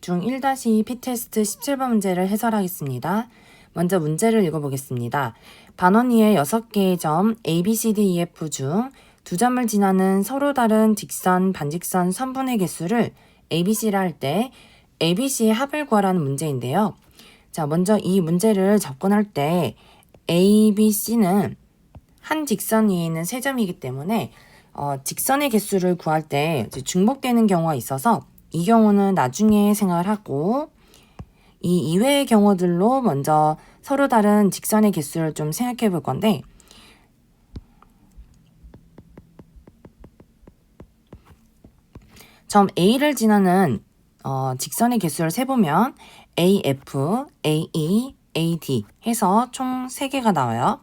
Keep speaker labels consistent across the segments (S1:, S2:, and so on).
S1: 중1- P테스트 17번 문제를 해설하겠습니다. 먼저 문제를 읽어보겠습니다. 반원 위의 6개의 점 A, B, C, D, E, F 중 2점을 지나는 서로 다른 직선, 반직선 선분의 개수를 A, B, C라 할 때 A, B, C의 합을 구하라는 문제인데요. 자, 먼저 이 문제를 접근할 때 A, B, C는 한 직선 위에 있는 세 점이기 때문에 직선의 개수를 구할 때 중복되는 경우가 있어서 이 경우는 나중에 생각을 하고 이 이외의 경우들로 먼저 서로 다른 직선의 개수를 좀 생각해 볼 건데 점 A를 지나는 직선의 개수를 세보면 AF, AE, AD 해서 총 3개가 나와요.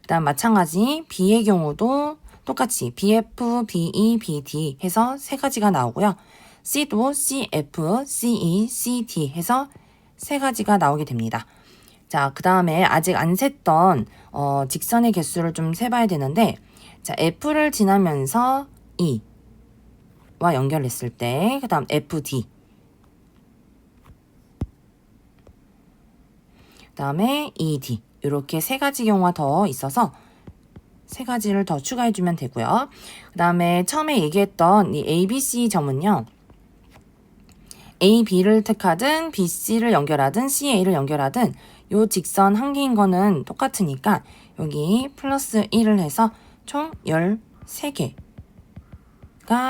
S1: 그 다음 마찬가지 B의 경우도 똑같이 BF, BE, BD 해서 3가지가 나오고요. C도 CF, CE, CD 해서 3가지가 나오게 됩니다. 자, 그 다음에 아직 안 셌던 직선의 개수를 좀 세봐야 되는데 자, F를 지나면서 E와 연결했을 때 그 다음 FD 그 다음에 ED 이렇게 3가지 경우가 더 있어서 3가지를 더 추가해주면 되고요. 그 다음에 처음에 얘기했던 이 ABC 점은요. A, B를 택하든 BC를 연결하든 CA를 연결하든 요 직선 한 개인 거는 똑같으니까 여기 플러스 1을 해서 총 13개가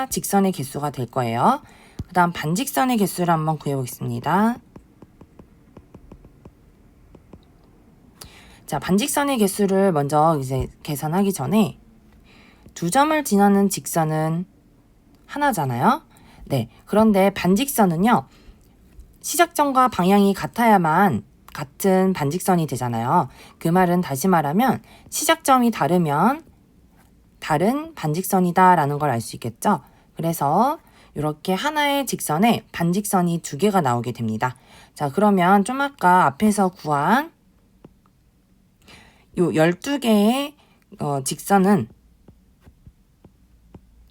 S1: 직선의 개수가 될 거예요. 그 다음 반직선의 개수를 한번 구해보겠습니다. 자, 반직선의 개수를 먼저 이제 계산하기 전에 2점을 지나는 직선은 하나잖아요. 네, 그런데 반직선은요. 시작점과 방향이 같아야만 같은 반직선이 되잖아요. 그 말은 다시 말하면 시작점이 다르면 다른 반직선이다 라는 걸 알 수 있겠죠. 그래서 이렇게 하나의 직선에 반직선이 2개가 나오게 됩니다. 자, 그러면 좀 아까 앞에서 구한 요 12개의 직선은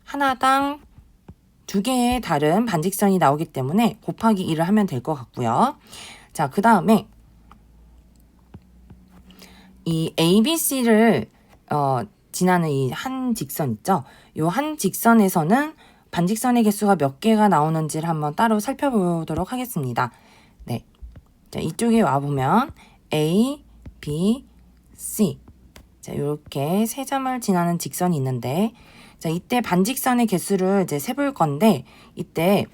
S1: 하나당 2개의 다른 반직선이 나오기 때문에 곱하기 2를 하면 될 것 같고요. 자, 그 다음에 이 ABC를 지나는 이 한 직선 있죠? 이 한 직선에서는 반직선의 개수가 몇 개가 나오는지를 한번 따로 살펴보도록 하겠습니다. 네, 자, 이쪽에 와보면 A, B, C 자, 이렇게 3점을 지나는 직선이 있는데 자, 이때 반직선의 개수를 이제 세볼 건데 이때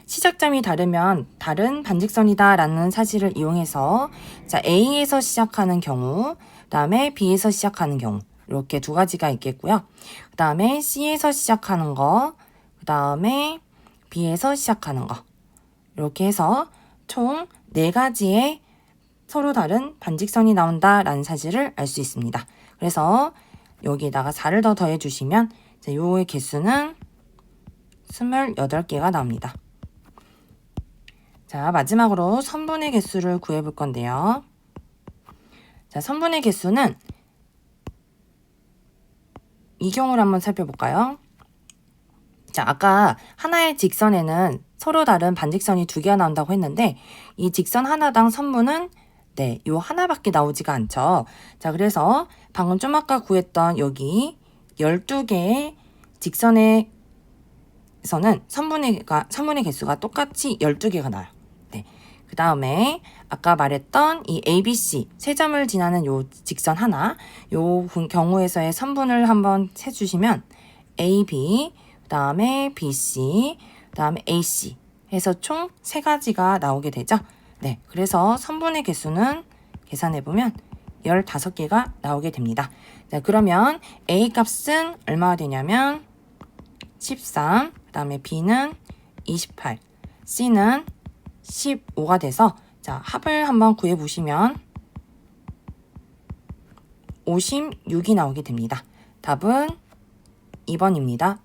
S1: 시작점이 다르면 다른 반직선이다 라는 사실을 이용해서 자, A에서 시작하는 경우 그 다음에 B에서 시작하는 경우 이렇게 2가지가 있겠고요. 그 다음에 C에서 시작하는 거 그 다음에 B에서 시작하는 거 이렇게 해서 총 4가지의 서로 다른 반직선이 나온다 라는 사실을 알 수 있습니다. 그래서 여기에다가 4를 더 더해주시면 요의 개수는 28개가 나옵니다. 자, 마지막으로 선분의 개수를 구해볼 건데요. 자, 선분의 개수는 이 경우를 한번 살펴볼까요? 자, 아까 하나의 직선에는 서로 다른 반직선이 2개가 나온다고 했는데 이 직선 하나당 선분은 네, 요 하나밖에 나오지가 않죠. 자, 그래서 방금 좀 아까 구했던 여기 12개의 직선에서는 선분의 개수가 똑같이 12개가 나와요. 네. 그 다음에 아까 말했던 이 ABC 3점을 지나는 요 직선 하나 요 경우에서의 선분을 한번 세주시면 AB 그 다음에 BC 그 다음에 AC 해서 총 3가지가 나오게 되죠. 네, 그래서 선분의 개수는 계산해보면 15개가 나오게 됩니다. 자, 그러면 A 값은 얼마가 되냐면 13, 그 다음에 B는 28, C는 15가 돼서 자, 합을 한번 구해보시면 56이 나오게 됩니다. 답은 2번입니다.